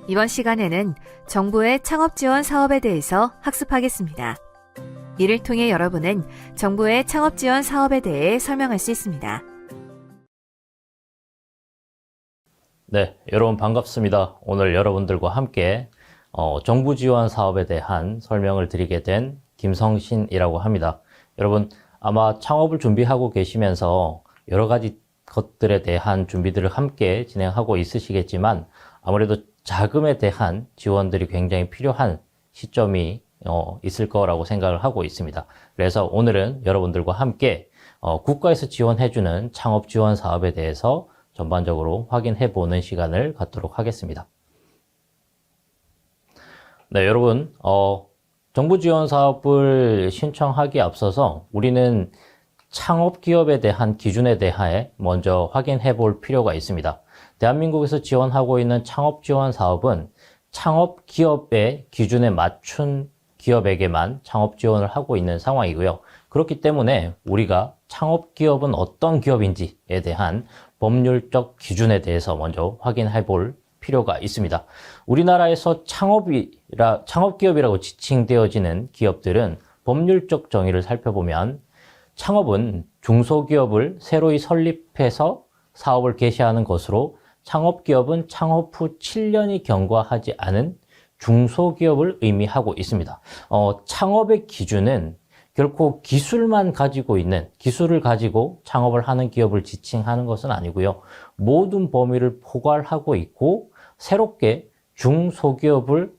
이번 시간에는 정부의 창업 지원 사업에 대해서 학습하겠습니다. 이를 통해 여러분은 정부의 창업 지원 사업에 대해 설명할 수 있습니다. 네, 여러분 반갑습니다. 오늘 여러분들과 함께 정부 지원 사업에 대한 설명을 드리게 된 김성신이라고 합니다. 여러분 아마 창업을 준비하고 계시면서 여러 가지 것들에 대한 준비들을 함께 진행하고 있으시겠지만 아무래도 자금에 대한 지원들이 굉장히 필요한 시점이 있을 거라고 생각을 하고 있습니다. 그래서 오늘은 여러분들과 함께 국가에서 지원해주는 창업 지원 사업에 대해서 전반적으로 확인해 보는 시간을 갖도록 하겠습니다. 네, 여러분 정부 지원 사업을 신청하기에 앞서서 우리는 창업 기업에 대한 기준에 대하여 먼저 확인해 볼 필요가 있습니다. 대한민국에서 지원하고 있는 창업 지원 사업은 창업 기업의 기준에 맞춘 기업에게만 창업 지원을 하고 있는 상황이고요. 그렇기 때문에 우리가 창업 기업은 어떤 기업인지에 대한 법률적 기준에 대해서 먼저 확인해 볼 필요가 있습니다. 우리나라에서 창업기업이라고 지칭되어지는 기업들은 법률적 정의를 살펴보면 창업은 중소기업을 새로이 설립해서 사업을 개시하는 것으로 창업기업은 창업 후 7년이 경과하지 않은 중소기업을 의미하고 있습니다. 창업의 기준은 결코 기술만 가지고 있는, 기술을 가지고 창업을 하는 기업을 지칭하는 것은 아니고요. 모든 범위를 포괄하고 있고 새롭게 중소기업을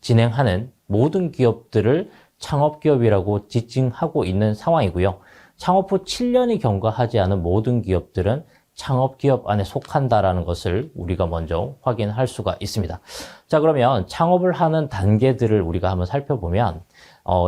진행하는 모든 기업들을 창업기업이라고 지칭하고 있는 상황이고요. 창업 후 7년이 경과하지 않은 모든 기업들은 창업기업 안에 속한다라는 것을 우리가 먼저 확인할 수가 있습니다. 자, 그러면 창업을 하는 단계들을 우리가 한번 살펴보면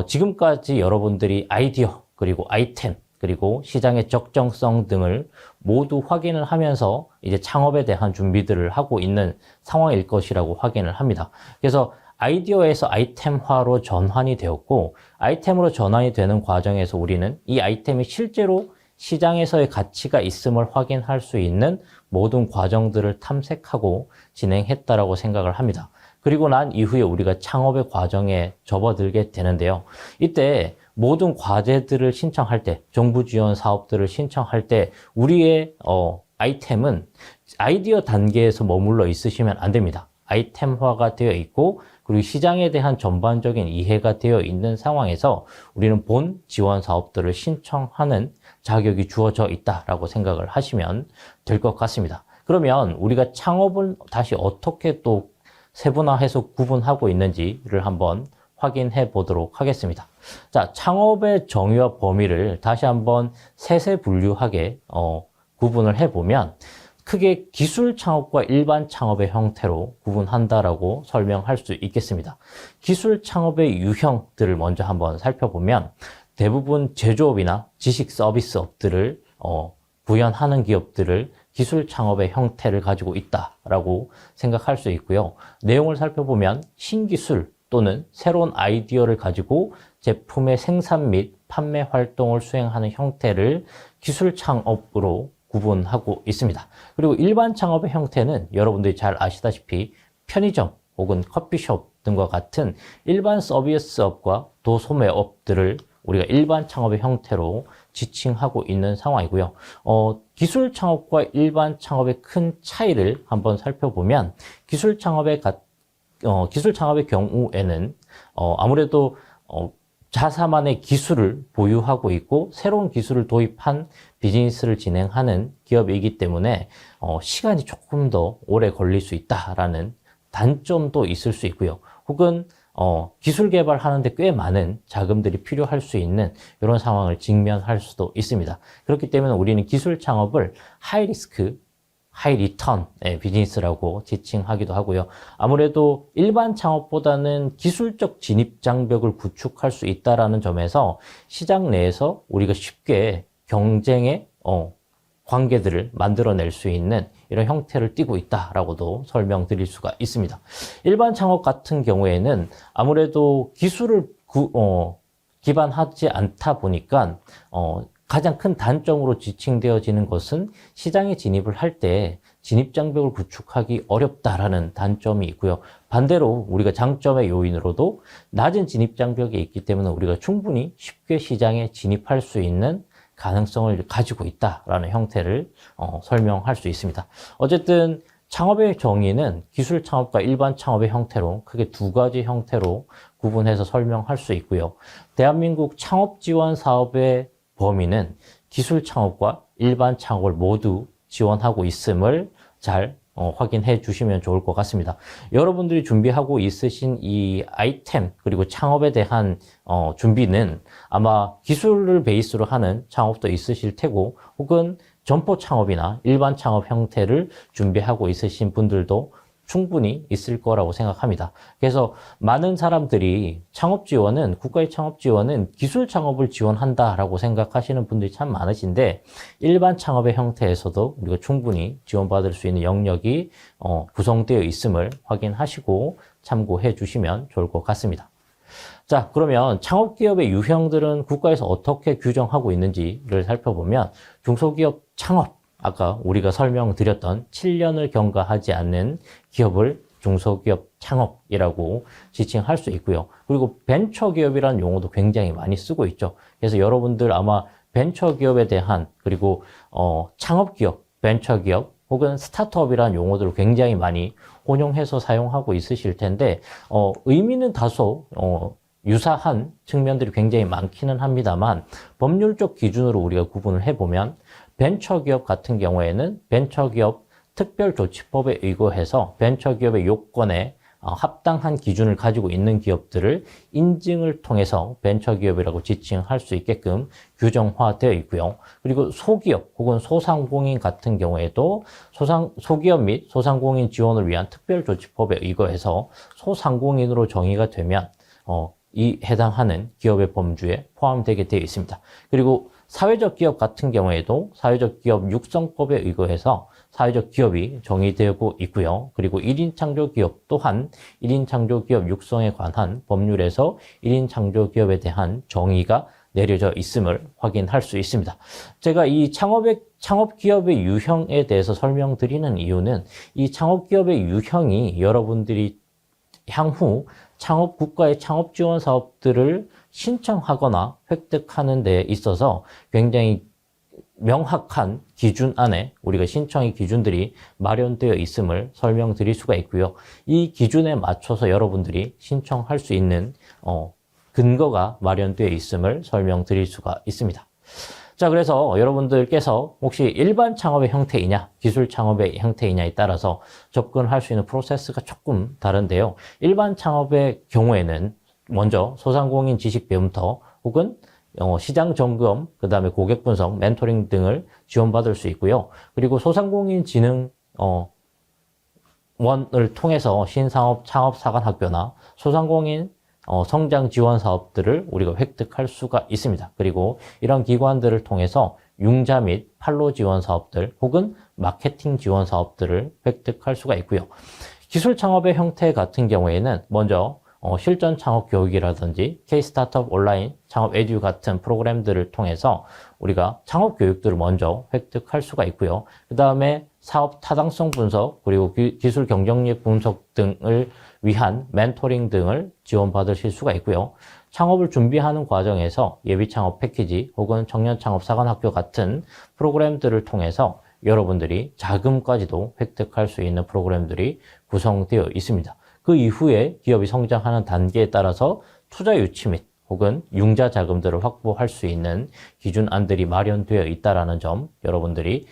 지금까지 여러분들이 아이디어, 그리고 아이템, 그리고 시장의 적정성 등을 모두 확인을 하면서 이제 창업에 대한 준비들을 하고 있는 상황일 것이라고 확인을 합니다. 그래서 아이디어에서 아이템화로 전환이 되었고 아이템으로 전환이 되는 과정에서 우리는 이 아이템이 실제로 시장에서의 가치가 있음을 확인할 수 있는 모든 과정들을 탐색하고 진행했다라고 생각을 합니다. 그리고 난 이후에 우리가 창업의 과정에 접어들게 되는데요. 이때 모든 과제들을 신청할 때, 정부 지원 사업들을 신청할 때 우리의 아이템은 아이디어 단계에서 머물러 있으시면 안 됩니다. 아이템화가 되어 있고 그리고 시장에 대한 전반적인 이해가 되어 있는 상황에서 우리는 본 지원 사업들을 신청하는 자격이 주어져 있다라고 생각을 하시면 될 것 같습니다. 그러면 우리가 창업을 다시 어떻게 또 세분화해서 구분하고 있는지를 한번 확인해 보도록 하겠습니다. 자, 창업의 정의와 범위를 다시 한번 세세분류하게 구분을 해보면 크게 기술 창업과 일반 창업의 형태로 구분한다라고 설명할 수 있겠습니다. 기술 창업의 유형들을 먼저 한번 살펴보면 대부분 제조업이나 지식 서비스업들을 구현하는 기업들을 기술 창업의 형태를 가지고 있다라고 생각할 수 있고요. 내용을 살펴보면 신기술 또는 새로운 아이디어를 가지고 제품의 생산 및 판매 활동을 수행하는 형태를 기술 창업으로 구분하고 있습니다. 그리고 일반 창업의 형태는 여러분들이 잘 아시다시피 편의점 혹은 커피숍 등과 같은 일반 서비스업과 도소매업들을 우리가 일반 창업의 형태로 지칭하고 있는 상황이고요. 기술 창업과 일반 창업의 큰 차이를 한번 살펴보면 기술 창업의 경우에는 아무래도 자사만의 기술을 보유하고 있고 새로운 기술을 도입한 비즈니스를 진행하는 기업이기 때문에 시간이 조금 더 오래 걸릴 수 있다라는 단점도 있을 수 있고요. 혹은 기술 개발하는데 꽤 많은 자금들이 필요할 수 있는 이런 상황을 직면할 수도 있습니다. 그렇기 때문에 우리는 기술 창업을 하이 리스크, 하이 리턴의 비즈니스라고 지칭하기도 하고요. 아무래도 일반 창업보다는 기술적 진입 장벽을 구축할 수 있다는 점에서 시장 내에서 우리가 쉽게 경쟁의 관계들을 만들어낼 수 있는 이런 형태를 띠고 있다라고도 설명드릴 수가 있습니다. 일반 창업 같은 경우에는 아무래도 기술을 기반하지 않다 보니까 가장 큰 단점으로 지칭되어지는 것은 시장에 진입을 할 때 진입장벽을 구축하기 어렵다라는 단점이 있고요. 반대로 우리가 장점의 요인으로도 낮은 진입장벽이 있기 때문에 우리가 충분히 쉽게 시장에 진입할 수 있는 가능성을 가지고 있다라는 형태를 설명할 수 있습니다. 어쨌든 창업의 정의는 기술 창업과 일반 창업의 형태로 크게 두 가지 형태로 구분해서 설명할 수 있고요. 대한민국 창업 지원 사업의 범위는 기술 창업과 일반 창업을 모두 지원하고 있음을 잘 확인해 주시면 좋을 것 같습니다. 여러분들이 준비하고 있으신 이 아이템 그리고 창업에 대한 준비는 아마 기술을 베이스로 하는 창업도 있으실 테고 혹은 점포 창업이나 일반 창업 형태를 준비하고 있으신 분들도 충분히 있을 거라고 생각합니다. 그래서 많은 사람들이 창업 지원은, 국가의 창업 지원은 기술 창업을 지원한다라고 생각하시는 분들이 참 많으신데 일반 창업의 형태에서도 우리가 충분히 지원받을 수 있는 영역이 구성되어 있음을 확인하시고 참고해 주시면 좋을 것 같습니다. 자, 그러면 창업기업의 유형들은 국가에서 어떻게 규정하고 있는지를 살펴보면 중소기업 창업, 아까 우리가 설명드렸던 7년을 경과하지 않는 기업을 중소기업 창업이라고 지칭할 수 있고요. 그리고 벤처기업이라는 용어도 굉장히 많이 쓰고 있죠. 그래서 여러분들 아마 벤처기업에 대한 그리고 창업기업, 벤처기업 혹은 스타트업이라는 용어들을 굉장히 많이 혼용해서 사용하고 있으실 텐데 의미는 다소 유사한 측면들이 굉장히 많기는 합니다만 법률적 기준으로 우리가 구분을 해보면 벤처기업 같은 경우에는 벤처기업 특별조치법에 의거해서 벤처기업의 요건에 합당한 기준을 가지고 있는 기업들을 인증을 통해서 벤처기업이라고 지칭할 수 있게끔 규정화되어 있고요. 그리고 소기업 혹은 소상공인 같은 경우에도 소기업 및 소상공인 지원을 위한 특별조치법에 의거해서 소상공인으로 정의가 되면 이 해당하는 기업의 범주에 포함되게 되어 있습니다. 그리고 사회적 기업 같은 경우에도 사회적 기업 육성법에 의거해서 사회적 기업이 정의되고 있고요. 그리고 1인 창조기업 또한 1인 창조기업 육성에 관한 법률에서 1인 창조기업에 대한 정의가 내려져 있음을 확인할 수 있습니다. 제가 이 창업기업의 유형에 대해서 설명드리는 이유는 이 창업기업의 유형이 여러분들이 향후 국가의 창업 지원 사업들을 신청하거나 획득하는 데 있어서 굉장히 명확한 기준 안에 우리가 신청의 기준들이 마련되어 있음을 설명드릴 수가 있고요. 이 기준에 맞춰서 여러분들이 신청할 수 있는 근거가 마련되어 있음을 설명드릴 수가 있습니다. 자, 그래서 여러분들께서 혹시 일반 창업의 형태이냐, 기술 창업의 형태이냐에 따라서 접근할 수 있는 프로세스가 조금 다른데요. 일반 창업의 경우에는 먼저 소상공인 지식 배움터 혹은 시장 점검, 그 다음에 고객 분석, 멘토링 등을 지원받을 수 있고요. 그리고 소상공인 진흥 원을 통해서 신사업 창업사관학교나 소상공인 성장 지원 사업들을 우리가 획득할 수가 있습니다. 그리고 이런 기관들을 통해서 융자 및 판로 지원 사업들 혹은 마케팅 지원 사업들을 획득할 수가 있고요. 기술 창업의 형태 같은 경우에는 먼저 실전 창업 교육이라든지 K-스타트업 온라인 창업 에듀 같은 프로그램들을 통해서 우리가 창업 교육들을 먼저 획득할 수가 있고요. 그 다음에 사업 타당성 분석 그리고 기술 경쟁력 분석 등을 위한 멘토링 등을 지원받으실 수가 있고요. 창업을 준비하는 과정에서 예비 창업 패키지 혹은 청년 창업 사관학교 같은 프로그램들을 통해서 여러분들이 자금까지도 획득할 수 있는 프로그램들이 구성되어 있습니다. 그 이후에 기업이 성장하는 단계에 따라서 투자 유치 및 혹은 융자 자금들을 확보할 수 있는 기준안들이 마련되어 있다는 점 여러분들이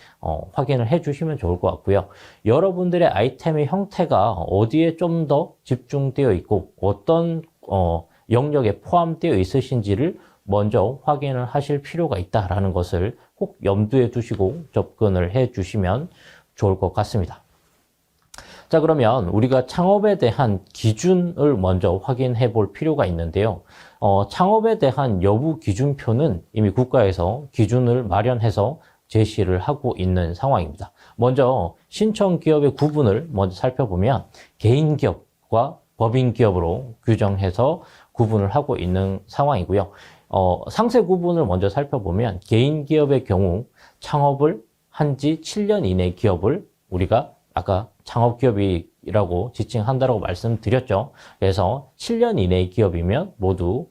확인을 해주시면 좋을 것 같고요. 여러분들의 아이템의 형태가 어디에 좀 더 집중되어 있고 어떤 영역에 포함되어 있으신지를 먼저 확인을 하실 필요가 있다는 것을 꼭 염두에 두시고 접근을 해주시면 좋을 것 같습니다. 자, 그러면 우리가 창업에 대한 기준을 먼저 확인해 볼 필요가 있는데요. 창업에 대한 여부 기준표는 이미 국가에서 기준을 마련해서 제시를 하고 있는 상황입니다. 먼저 신청 기업의 구분을 먼저 살펴보면 개인 기업과 법인 기업으로 규정해서 구분을 하고 있는 상황이고요. 상세 구분을 먼저 살펴보면 개인 기업의 경우 창업을 한 지 7년 이내 기업을 우리가 아까 창업기업이라고 지칭한다라고 말씀드렸죠. 그래서 7년 이내의 기업이면 모두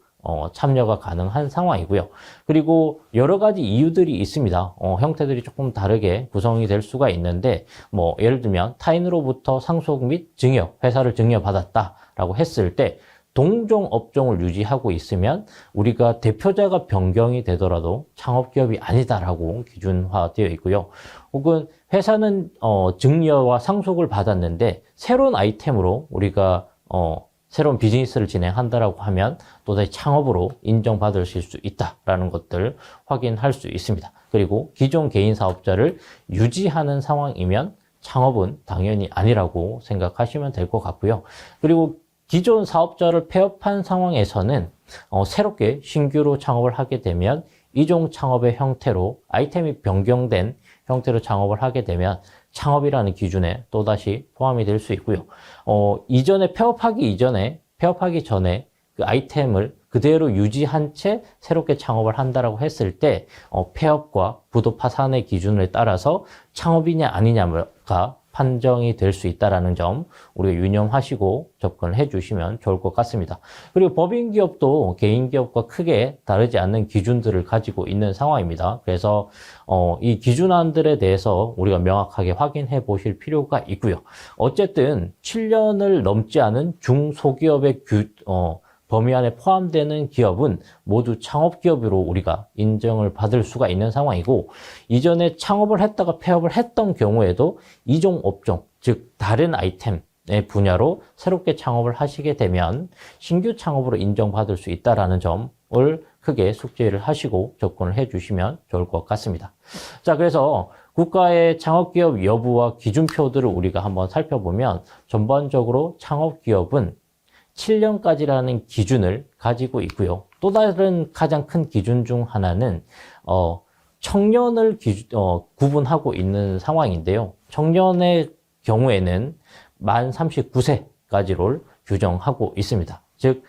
참여가 가능한 상황이고요. 그리고 여러 가지 이유들이 있습니다. 형태들이 조금 다르게 구성이 될 수가 있는데, 뭐, 예를 들면, 타인으로부터 상속 및 증여, 회사를 증여받았다라고 했을 때, 동종 업종을 유지하고 있으면 우리가 대표자가 변경이 되더라도 창업기업이 아니다라고 기준화되어 있고요. 혹은 회사는 증여와 상속을 받았는데 새로운 아이템으로 우리가 새로운 비즈니스를 진행한다라고 하면 또다시 창업으로 인정받을 수 있다라는 것들 확인할 수 있습니다. 그리고 기존 개인 사업자를 유지하는 상황이면 창업은 당연히 아니라고 생각하시면 될 것 같고요. 그리고 기존 사업자를 폐업한 상황에서는 새롭게 신규로 창업을 하게 되면 이종 창업의 형태로 아이템이 변경된 형태로 창업을 하게 되면 창업이라는 기준에 또다시 포함이 될 수 있고요. 폐업하기 전에 그 아이템을 그대로 유지한 채 새롭게 창업을 한다라고 했을 때 폐업과 부도 파산의 기준에 따라서 창업이냐 아니냐가 판정이 될 수 있다는 점 우리가 유념하시고 접근을 해주시면 좋을 것 같습니다. 그리고 법인기업도 개인기업과 크게 다르지 않는 기준들을 가지고 있는 상황입니다. 그래서 이 기준안들에 대해서 우리가 명확하게 확인해 보실 필요가 있고요. 어쨌든 7년을 넘지 않은 중소기업의 범위 안에 포함되는 기업은 모두 창업기업으로 우리가 인정을 받을 수가 있는 상황이고, 이전에 창업을 했다가 폐업을 했던 경우에도 이종 업종, 즉 다른 아이템의 분야로 새롭게 창업을 하시게 되면 신규 창업으로 인정받을 수 있다는 점을 크게 숙지를 하시고 접근을 해주시면 좋을 것 같습니다. 자, 그래서 국가의 창업기업 여부와 기준표들을 우리가 한번 살펴보면 전반적으로 창업기업은 7년까지라는 기준을 가지고 있고요. 또 다른 가장 큰 기준 중 하나는 청년을 구분하고 있는 상황인데요. 청년의 경우에는 만 39세까지를 규정하고 있습니다. 즉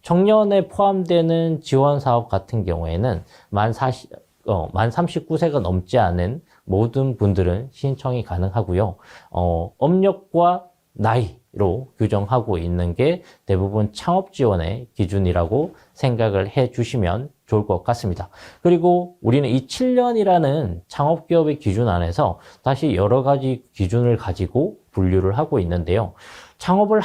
청년에 포함되는 지원 사업 같은 경우에는 만 39세가 넘지 않은 모든 분들은 신청이 가능하고요. 업력과 나이로 규정하고 있는 게 대부분 창업 지원의 기준이라고 생각을 해 주시면 좋을 것 같습니다. 그리고 우리는 이 7년이라는 창업기업의 기준 안에서 다시 여러 가지 기준을 가지고 분류를 하고 있는데요. 창업을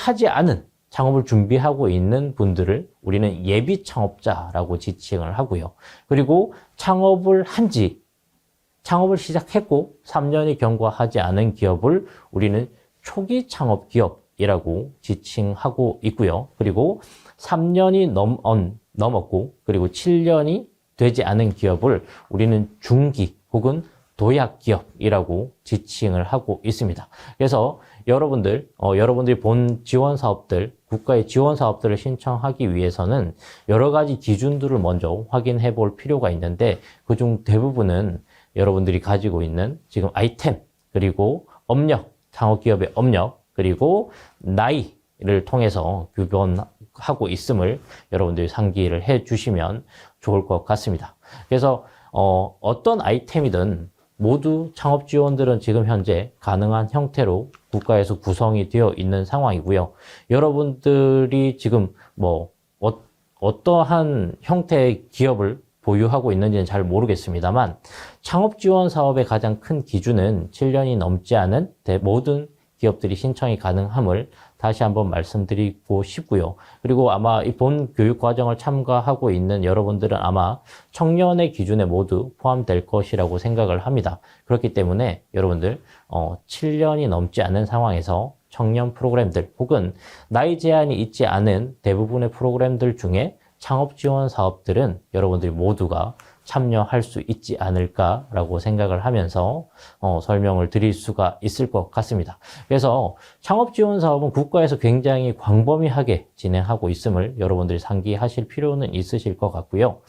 준비하고 있는 분들을 우리는 예비 창업자라고 지칭을 하고요. 그리고 창업을 시작했고 3년이 경과하지 않은 기업을 우리는 초기 창업 기업이라고 지칭하고 있고요. 그리고 3년이 넘었고 그리고 7년이 되지 않은 기업을 우리는 중기 혹은 도약 기업이라고 지칭을 하고 있습니다. 그래서 여러분들이 본 지원 사업들, 국가의 지원 사업들을 신청하기 위해서는 여러 가지 기준들을 먼저 확인해 볼 필요가 있는데, 그중 대부분은 여러분들이 가지고 있는 지금 아이템, 그리고 업력, 창업기업의 업력, 그리고 나이를 통해서 규변하고 있음을 여러분들이 상기를 해 주시면 좋을 것 같습니다. 그래서 어떤 아이템이든 모두 창업 지원들은 지금 현재 가능한 형태로 국가에서 구성이 되어 있는 상황이고요. 여러분들이 지금 어떠한 형태의 기업을 보유하고 있는지는 잘 모르겠습니다만, 창업 지원 사업의 가장 큰 기준은 7년이 넘지 않은 모든 기업들이 신청이 가능함을 다시 한번 말씀드리고 싶고요. 그리고 아마 이 본 교육 과정을 참가하고 있는 여러분들은 아마 청년의 기준에 모두 포함될 것이라고 생각을 합니다. 그렇기 때문에 여러분들 7년이 넘지 않은 상황에서 청년 프로그램들 혹은 나이 제한이 있지 않은 대부분의 프로그램들 중에 창업 지원 사업들은 여러분들이 모두가 참여할 수 있지 않을까라고 생각을 하면서 설명을 드릴 수가 있을 것 같습니다. 그래서 창업 지원 사업은 국가에서 굉장히 광범위하게 진행하고 있음을 여러분들이 상기하실 필요는 있으실 것 같고요.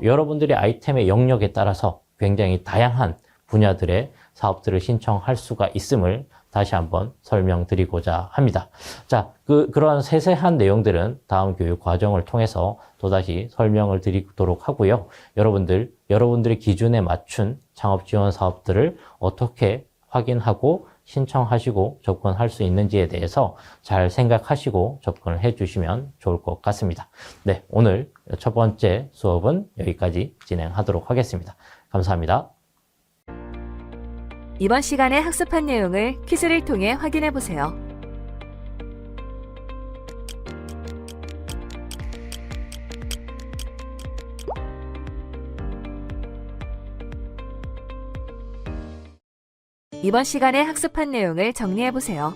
여러분들의 아이템의 영역에 따라서 굉장히 다양한 분야들의 사업들을 신청할 수가 있음을 다시 한번 설명드리고자 합니다. 자, 그러한 세세한 내용들은 다음 교육 과정을 통해서 또다시 설명을 드리도록 하고요. 여러분들의 기준에 맞춘 창업 지원 사업들을 어떻게 확인하고 신청하시고 접근할 수 있는지에 대해서 잘 생각하시고 접근을 해 주시면 좋을 것 같습니다. 네, 오늘 첫 번째 수업은 여기까지 진행하도록 하겠습니다. 감사합니다. 이번 시간에 학습한 내용을 퀴즈를 통해 확인해 보세요. 이번 시간에 학습한 내용을 정리해 보세요.